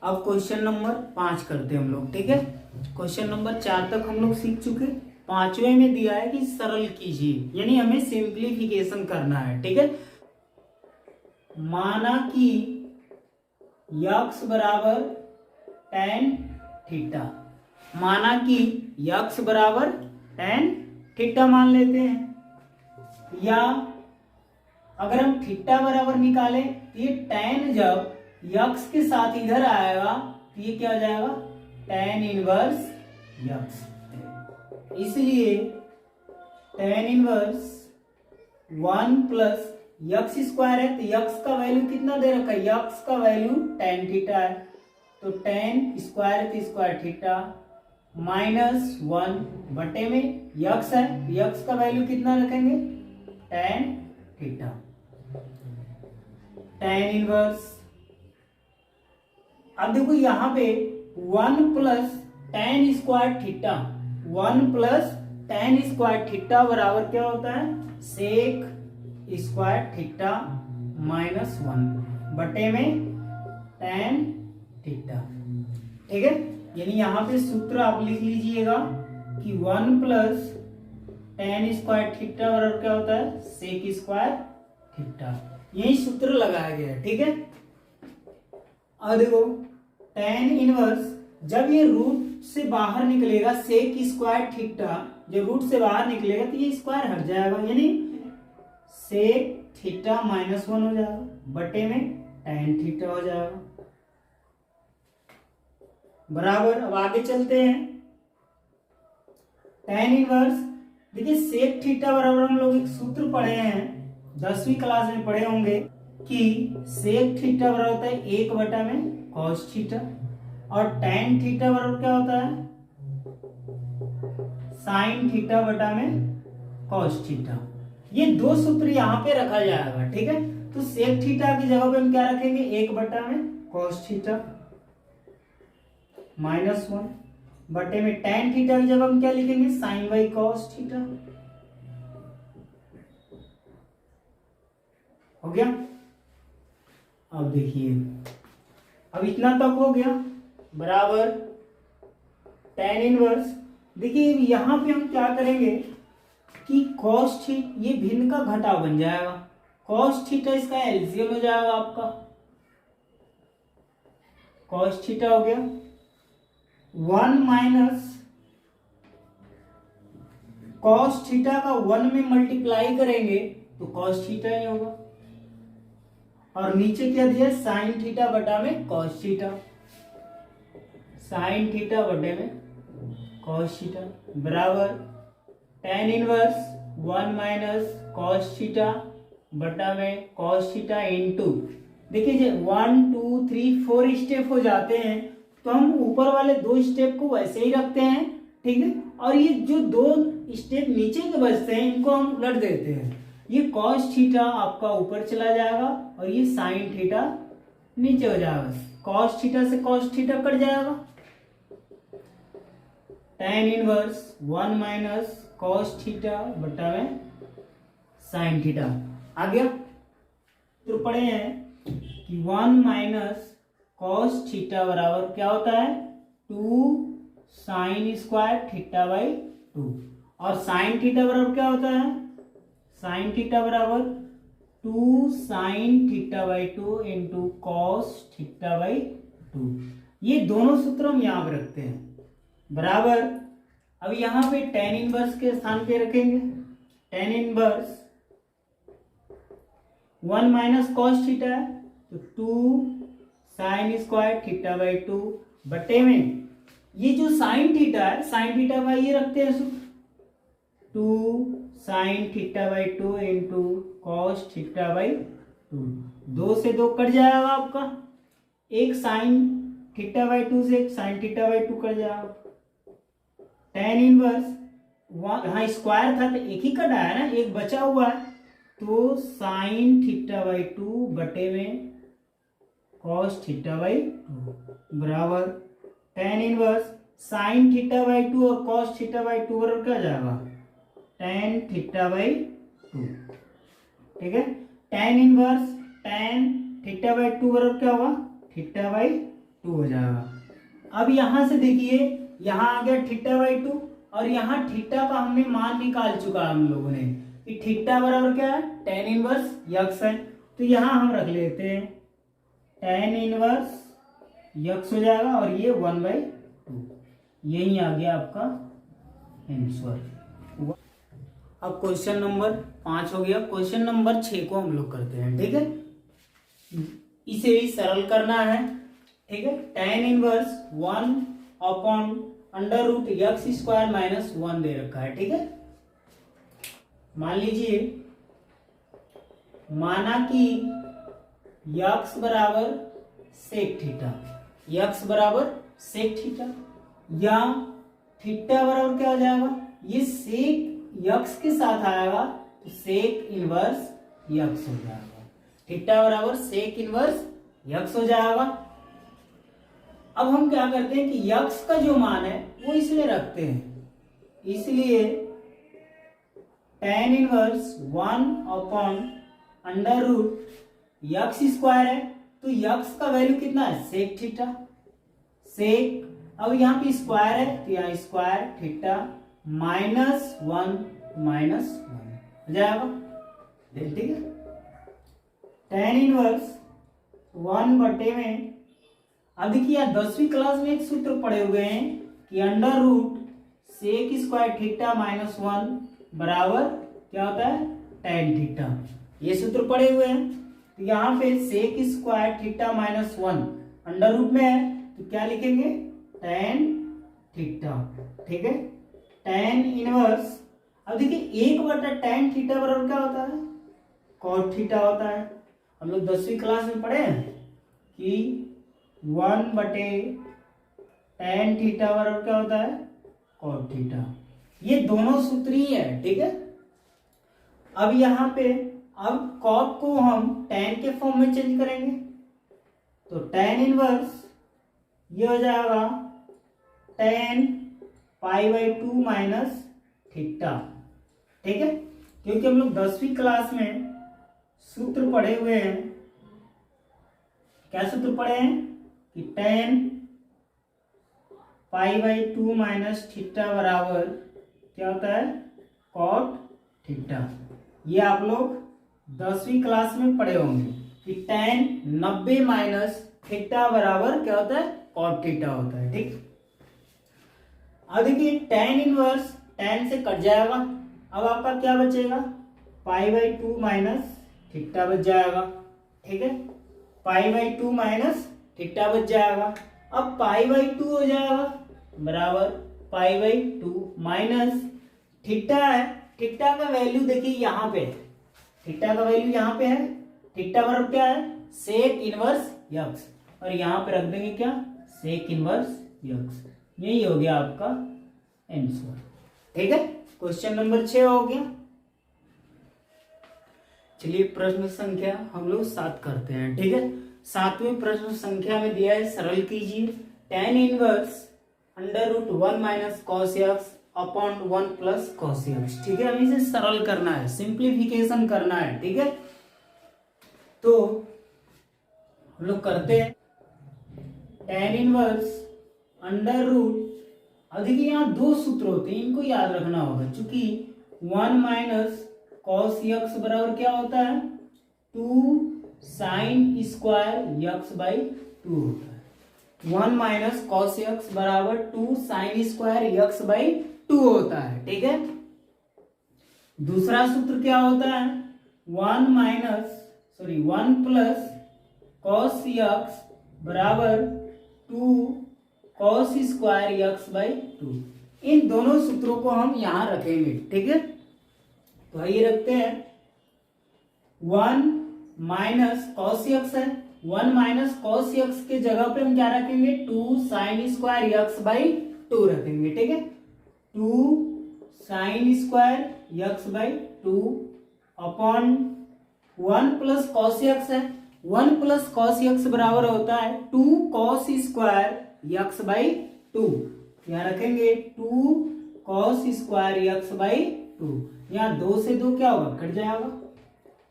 अब question number 5 करते हैं हम लोग, ठीक है। क्वेश्चन नंबर 4 तक हम लोग सीख चुके। पांचवें में दिया है कि सरल कीजिए, यानी हमें सिंप्लीफिकेशन करना है, ठीक है। माना कि यक्स बराबर tan थीटा, माना कि यक्स बराबर tan थीटा मान लेते हैं, या अगर हम थीटा बराबर निकालें तो ये tan जब यक्स के साथ इधर आएगा तो ये क्या हो जाएगा, tan इनवर्स यक्स। इसलिए tan inverse 1 plus x square है, तो यक्स का वैल्यू कितना दे रखा है, यक्स का वैल्यू tan थीटा है, तो tan स्क्वायर तो स्क्वायर थीटा माइनस 1 बटे में यक्स है, तो यक्स का वैल्यू कितना रखेंगे, tan थीटा। tan इनवर्स, अब देखो यहाँ पे 1 plus tan square theta, 1 plus tan square theta बराबर क्या होता है, सेक स्क्वायर थीटा माइनस 1 बटे में tan थीटा, ठीक है। यानी यहाँ पे सूत्र आप लिख लीजिएगा कि 1 प्लस tan स्क्वायर थीटा बराबर क्या होता है, सेक स्क्वायर थीटा। यही सूत्र लगाया गया है, ठीक है। अब देखो tan इनवर्स, जब ये रूट से बाहर निकलेगा सेक स्क्वायर थीटा, जब रूट से बाहर निकलेगा तो ये स्क्वायर हट जाएगा, यानी सेक थीटा माइनस 1 हो जाएगा बटे में tan थीटा हो जाएगा बराबर। अब आगे चलते हैं, tan इनवर्स, देखिए सेक थीटा बराबर हम लोग एक सूत्र पढ़े हैं 10वीं क्लास में पढ़े होंगे कि सेक थीटा बराबर होता है 1 बटा में cos थीटा, और tan थीटा बराबर क्या होता है, sin थीटा बटा में cos थीटा। ये दो सूत्र यहाँ पे रखा जाएगा, ठीक है। तो सेक थीटा की जगह पे हम क्या रखेंगे, 1 बटा में cos थीटा माइनस 1 बटे में tan थीटा की जगह हम क्या लिखेंगे, sin बाई cos थीटा। हो गया। अब देखिए, अब इतना तक हो गया बराबर tan इनवर्स। देखिए यहां पे हम क्या करेंगे कि cos थीटा ये भिन्न का घटाव बन जाएगा, cos थीटा इसका एलसीएम हो जाएगा आपका, cos थीटा हो गया 1 माइनस cos थीटा का 1 में मल्टीप्लाई करेंगे तो cos थीटा ही होगा, और नीचे क्या दिया, sin थीटा बटा में cos थीटा, sin थीटा बटे में cos थीटा बराबर tan inverse 1 minus cos theta बटा में cos थीटा इंटू, देखिए 1 2 3 4 स्टेप हो जाते हैं तो हम ऊपर वाले 2 स्टेप को वैसे ही रखते हैं, ठीक है। और ये जो 2 स्टेप नीचे के बचते हैं इनको हम उलट देते हैं, ये cos थीटा आपका ऊपर चला जाएगा और ये sin थीटा नीचे हो जाएगा, cos थीटा से cos थीटा कट जाएगा, tan inverse 1 minus cos theta बटा में sin थीटा आ गया। तो पढ़े हैं कि 1 माइनस cos थीटा बराबर क्या होता है, 2 sin स्क्वायर थीटा बाई 2, और sin थीटा बराबर क्या होता है, sin थीटा बराबर 2 sin theta by 2 into cos theta by 2। ये दोनों सूत्र हम यहाँ पे रखते हैं बराबर। अब यहाँ पे tan इनवर्स के स्थान पे रखेंगे, tan inverse 1 minus cos theta है तो 2 sin स्क्वायर थीटा बाई 2 बटे में ये जो sin थीटा है, sin थीटा बाई ये रखते हैं सूत्र 2 sin theta by 2 into cos theta by 2, 2 से 2 कट जाएगा आपका, एक sin थीटा बाई 2 से एक sin थीटा बाई 2 कट जाएगा, tan इनवर्स हाँ स्क्वायर था तो एक ही कटा है ना, एक बचा हुआ है, तो sin थीटा बाई 2 बटे में cos थीटा बाई 2 बराबर tan inverse sin theta by 2 और cos थीटा बाई 2 बराबर क्या जाएगा, tan थीटा बाई 2, ठीक है। tan inverse tan theta by 2 बराबर क्या होगा, थीटा बाई 2 हो जाएगा। अब यहां से देखिए, यहां आ गया थीटा बाई 2 और यहाँ थीटा का हमने मान निकाल चुका हम लोगों ने कि थीटा बराबर क्या है, tan इनवर्स यक्स है। तो यहां हम रख लेते हैं tan इनवर्स यक्स हो जाएगा और ये 1/2, यही आ गया आपका आंसर। अब क्वेश्चन नंबर 5 हो गया। क्वेश्चन नंबर 6 को हम लोग करते हैं, ठीक है। इसे भी सरल करना है, ठीक है। tan इनवर्स 1/√x² माइनस 1 दे रखा है, ठीक है। मान लीजिए, माना कि यक्स बराबर सेक थीटा, यक्स बराबर सेक थीटा, या थीटा बराबर क्या हो जाएगा, ये सेक यक्स के साथ आएगा तो सेक इनवर्स यक्स हो जाएगा। थीटा बराबर सेक इनवर्स यक्स हो जाएगा। अब हम क्या करते हैं कि यक्स का जो मान है वो इसलिए रखते हैं, इसलिए tan इनवर्स 1/√x² है, तो यक्स का वैल्यू कितना है, सेक थीटा, सेक, अब यहाँ पे स्क्वायर है तो यहाँ स्क्वायर थीटा -1 हो जाएगा, ठीक है। tan इनवर्स 1 में, अब देखिए 10वीं क्लास में एक सूत्र पढ़े हुए हैं कि √sec² थीटा -1 बराबर क्या होता है, tan थीटा, ये सूत्र पढ़े हुए हैं। तो यहाँ पे sec² थीटा -1 अंडर रूट में है तो क्या लिखेंगे, tan थीटा, ठीक है। tan इनवर्स, अब देखिए 1/tan थीटा बराबर क्या होता है, cot थीटा होता है। हम लोग 10वीं क्लास में पढ़े हैं कि 1/tan थीटा बराबर क्या होता है, cot थीटा। ये दोनों सूत्र ही है, ठीक है। अब यहाँ पे अब cot को हम tan के फॉर्म में चेंज करेंगे तो tan इनवर्स ये हो जाएगा tan π/2 माइनस थीटा, ठीक है। क्योंकि हम लोग 10वीं क्लास में सूत्र पढ़े हुए हैं, क्या सूत्र पढ़े हैं कि tan π/2 माइनस थीटा बराबर क्या होता है, cot थीटा। ये आप लोग 10वीं क्लास में पढ़े होंगे कि tan 90 माइनस थीटा बराबर क्या होता है, cot थीटा होता है, ठीक। अब देखिए tan इनवर्स tan से कट जाएगा, अब आपका क्या बचेगा, π/2 माइनस थीटा बच जाएगा, ठीक है। π/2 माइनस थीटा बच जाएगा। अब π/2 हो जाएगा बराबर π/2 माइनस थीटा है, थीटा का वैल्यू देखिए यहाँ पे, थीटा का वैल्यू यहाँ पे है, थीटा बराबर क्या है, सेक इनवर्स यक्स, और यहाँ पे रख देंगे क्या, सेक इनवर्स यक्स। यही हो गया आपका आंसर, ठीक है। क्वेश्चन नंबर 6 हो गया। चलिए प्रश्न संख्या हम लोग 7 करते हैं, ठीक है। 7वें प्रश्न संख्या में दिया है, सरल कीजिए। tan inverse √1 minus cos x upon 1 plus cos x, ठीक है। हमें इसे सरल करना है, सिंप्लीफिकेशन करना है, ठीक है। तो हम लोग करते हैं tan इनवर्स √, अब देखिए यहाँ 2 सूत्र होते हैं, इनको याद रखना होगा, चूंकि 1 माइनस cos x बराबर क्या होता है, 2 sin स्क्वायर x/2 होता है। 1 माइनस cos x बराबर 2 sin स्क्वायर x/2 होता है, ठीक है। दूसरा सूत्र क्या होता है, 1 प्लस cos x बराबर 2 cos स्क्वायर x/2। इन दोनों सूत्रों को हम यहां रखेंगे, ठीक है। तो आइए रखते हैं, 1 माइनस cos x है, 1 माइनस cos x के जगह पे हम क्या रखेंगे, 2 sin स्क्वायर x/2 रखेंगे, ठीक है। 2 sin square x/2 upon 1 plus cos x है, 1 प्लस cos x बराबर होता है 2 cos स्क्वायर x/2। यहाँ रखेंगे 2 cos स्क्वायर x/2, यहाँ 2 से 2 क्या होगा, कट जाएगा।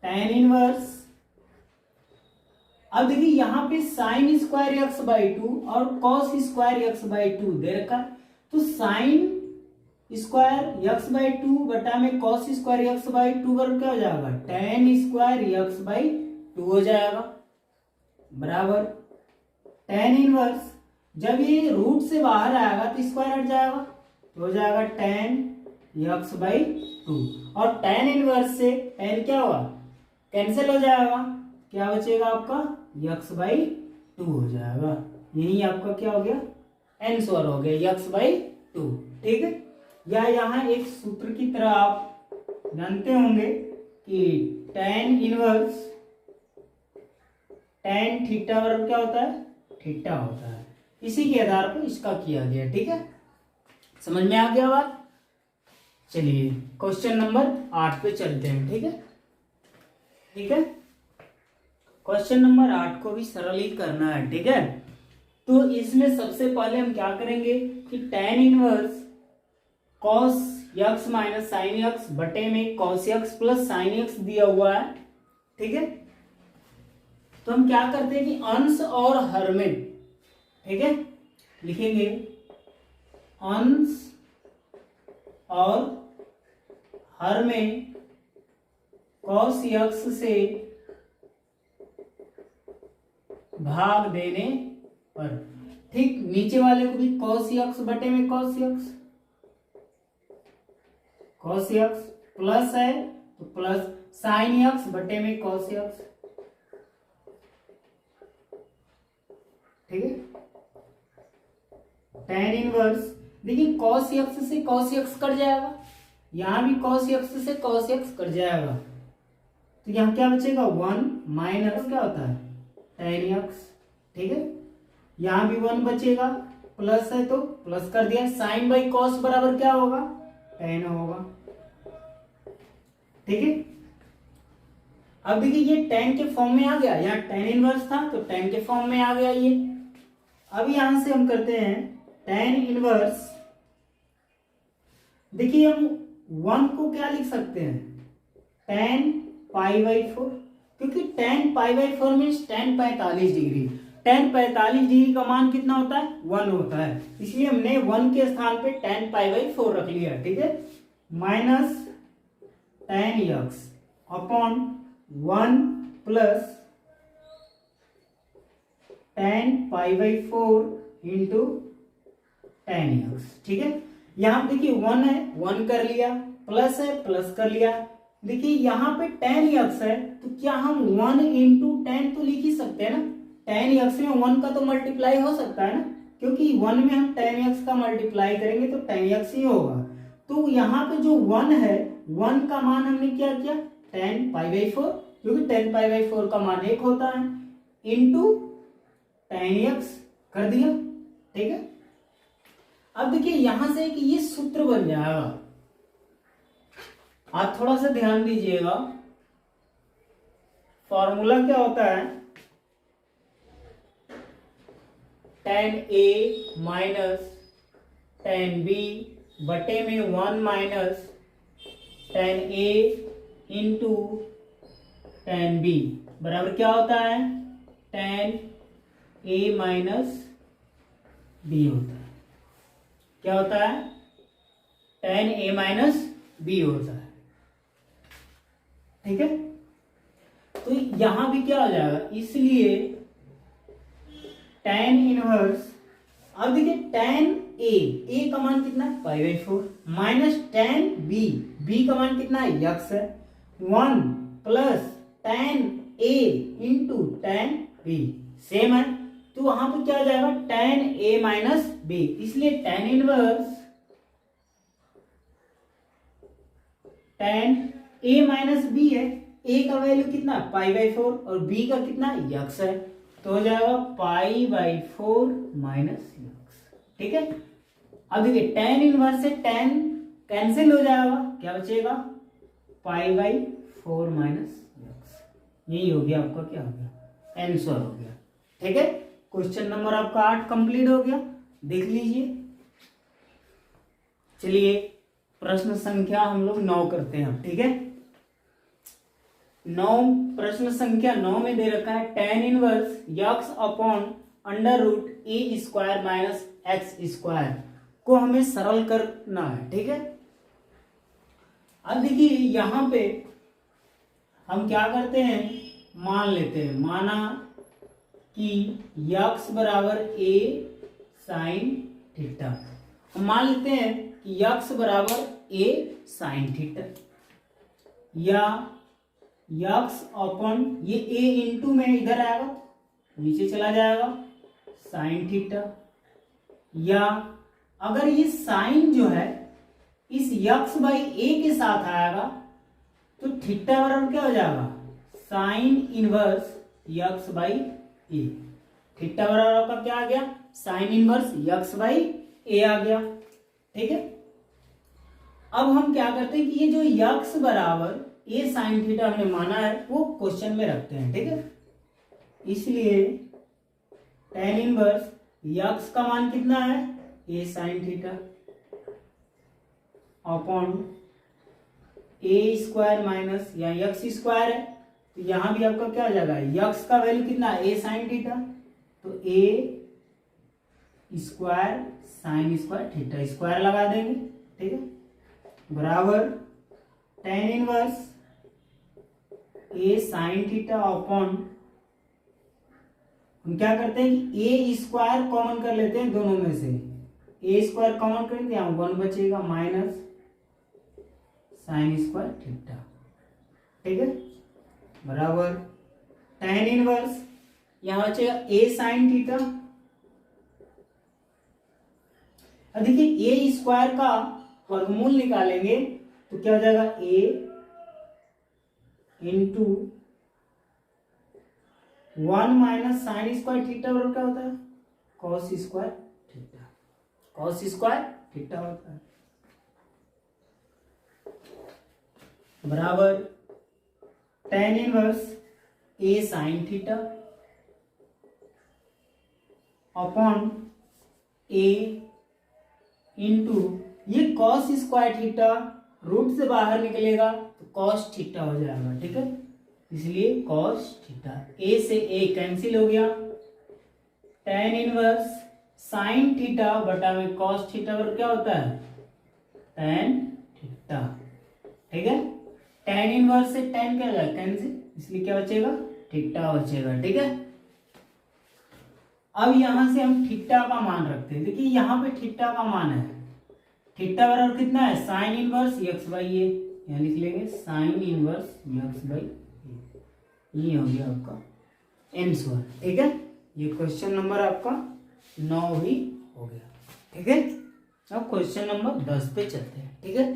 tan इनवर्स, अब देखिए यहाँ पे sine square x by two और cos square x by two दे रखा है, तो sine square x by two बटा में cos square x by two बराबर क्या हो जाएगा, tan square x by two हो जाएगा, बराबर टेन इनवर्स, जब ये रूट से बाहर आएगा तो स्क्वायर हट जाएगा, तो हो जाएगा टेन एक्स बाई टू, और टेन इनवर्स से टेन क्या होगा, कैंसिल हो जाएगा, क्या बचेगा आपका एक्स बाई टू हो जाएगा। यही आपका क्या हो गया, आंसर हो गया एक्स बाई टू। ठीक है, या यहाँ एक सूत्र की तरह आप जानते होंगे कि टेन इनवर्स टेन थीटा बराबर क्या होता है, थीटा होता है, इसी के आधार पर इसका किया गया। ठीक है, समझ में आ गया बात। चलिए क्वेश्चन नंबर 8 पे चलते हैं। ठीक है, ठीक है, क्वेश्चन नंबर 8 को भी सरल ही करना है। ठीक है, तो इसमें सबसे पहले हम क्या करेंगे कि tan inverse cos x minus sine x बटे में cos x plus sine x दिया हुआ है। ठीक है, तो हम क्या करते हैं कि अंश और हर में, ठीक है, लिखेंगे अंश और हर में कॉस एक्स से भाग देने पर, ठीक, नीचे वाले को भी कॉस एक्स बटे में cos x, cos x plus है तो प्लस साइन एक्स बटे में कॉस एक्स। ठीक है, टेन इनवर्स, देखिए कॉस एक्स से कॉस एक्स कट जाएगा, यहां भी कॉस एक्स से कॉस एक्स कट जाएगा, तो यहां क्या बचेगा, वन माइनस क्या होता है टेन एक्स। ठीक है, यहां भी वन बचेगा, प्लस है तो प्लस कर दिया, साइन बाई कॉस बराबर क्या होगा, टेन होगा। ठीक है, अब देखिए ये टेन के फॉर्म में आ गया, यहाँ टेन इनवर्स था तो टेन के फॉर्म में आ गया ये। अब यहां से हम करते हैं टेन इनवर्स, देखिए हम वन को क्या लिख सकते हैं, टेन पाई बाई फोर, क्योंकि ten pi by four means ten 45 degree, ten 45 degree का मान कितना होता है, वन होता है, इसलिए हमने वन के स्थान पे टेन पाई बाई फोर रख लिया। ठीक है, minus ten x upon one plus ten pi by four into ten x. ठीक है, यहां देखिए वन है, वन कर लिया, प्लस है, प्लस कर लिया, देखिए यहाँ पे टेन एक्स है तो क्या हम वन इंटू टेन तो लिख ही सकते हैं ना, टेन एक्स में वन का तो मल्टीप्लाई हो सकता है ना, क्योंकि वन में हम टेन एक्स का मल्टीप्लाई करेंगे तो टेन एक्स ही होगा, तो यहाँ पे जो वन है, वन का मान हमने क्या किया, टेन पाई बाई फोर, क्योंकि टेन पाई बाई फोर का मान एक होता है, इंटू टेन एक्स कर दिया। ठीक है, अब देखिए यहां से कि ये सूत्र बन जाएगा, आप थोड़ा सा ध्यान दीजिएगा, फॉर्मूला क्या होता है, ten a minus tan B बटे में one minus ten a into tan B बराबर क्या होता है, टेन ए माइनस बी होता है, क्या होता है, टेन ए माइनस बी होता है। ठीक है, तो यहां भी क्या हो जाएगा, इसलिए टेन इनवर्स, अब देखिए टेन ए का मान कितना है, pi by four, minus tan b का मान कितना है, एक्स है, one plus tan a into tan b same है, तो वहां पर क्या हो जाएगा, टेन ए माइनस बी, इसलिए tan inverse tan a minus b है, ए का वैल्यू कितना, पाई बाई फोर, और बी का कितना, एक्स है, तो हो जाएगा pi by four minus x. ठीक है, अब देखिए टेन इनवर्स से टेन कैंसिल हो जाएगा, क्या बचेगा, पाई बाई फोर माइनस एक्स, यही हो गया आपका, क्या हो गया, आंसर हो गया। ठीक है, क्वेश्चन नंबर आपका 8 कंप्लीट हो गया, देख लीजिए। चलिए प्रश्न संख्या हम लोग 9 करते हैं। ठीक है, प्रश्न संख्या 9 में दे रखा है tan inverse x upon under root a square minus x square को हमें सरल करना है। ठीक है, अब देखिए यहां पे हम क्या करते हैं, मान लेते हैं, माना कि यक्स बराबर ए साइन थीटा, हम मान लेते हैं कि यक्स बराबर ए साइन थीटा, या यक्स अपॉन ये ए इंटू में इधर आएगा नीचे चला जाएगा साइन थीटा, या अगर ये साइन जो है इस यक्स बाई ए के साथ आएगा तो थीटा बराबर क्या हो जाएगा, sine inverse x by A. Theta बराबर आपका क्या आ गया, साइन इनवर्स यक्स बाई ए आ गया। ठीक है, अब हम क्या करते हैं कि ये जो यक्स बराबर ए साइन थीटा हमने माना है वो क्वेश्चन में रखते हैं। ठीक है, इसलिए tan इनवर्स यक्स का मान कितना है, ए साइन थीटा अपॉन ए स्क्वायर माइनस, या यक्स स्क्वायर है तो यहां भी आपका क्या हो जाएगा, यक्स का वैल्यू कितना है, ए साइन थीटा, तो a square sine square theta square लगा देंगे। ठीक है, बराबर tan inverse a sine theta upon, हम क्या करते हैं कि ए स्क्वायर कॉमन कर लेते हैं दोनों में से, ए स्क्वायर कॉमन करेंगे यहाँ 1 बचेगा माइनस साइन स्क्वायर थीटा। ठीक है, बराबर tan इनवर्स यहाँ बचेगा ए साइन थीटा, अब देखिए ए स्क्वायर का वर्गमूल निकालेंगे तो क्या हो जाएगा, a into 1 minus sine square theta बराबर क्या होता है, cos square theta, cos square theta होता है, बराबर tan inverse a sine theta upon a into ये कॉस स्क्वायर थीटा रूट से बाहर निकलेगा तो कॉस थीटा हो जाएगा। ठीक है, इसलिए कॉस थीटा, ए से ए कैंसिल हो गया, tan इनवर्स साइन थीटा बटा में कॉस थीटा पर क्या होता है, tan थीटा। ठीक है, tan इनवर्स से tan क्या होगा, कैंसिल, इसलिए क्या बचेगा, थीटा बचेगा। ठीक है, अब यहां से हम थीटा का मान रखते हैं, देखिए यहां पे थीटा का मान है, थीटा बराबर कितना है, साइन इनवर्स यक्स बाई ए, यहाँ लिख लेंगे साइन इनवर्स यक्स बाई ए, ये हो गया आपका आंसर। ठीक है, ये क्वेश्चन नंबर आपका 9 ही हो गया। ठीक है, अब क्वेश्चन नंबर 10 पे चलते हैं। ठीक है,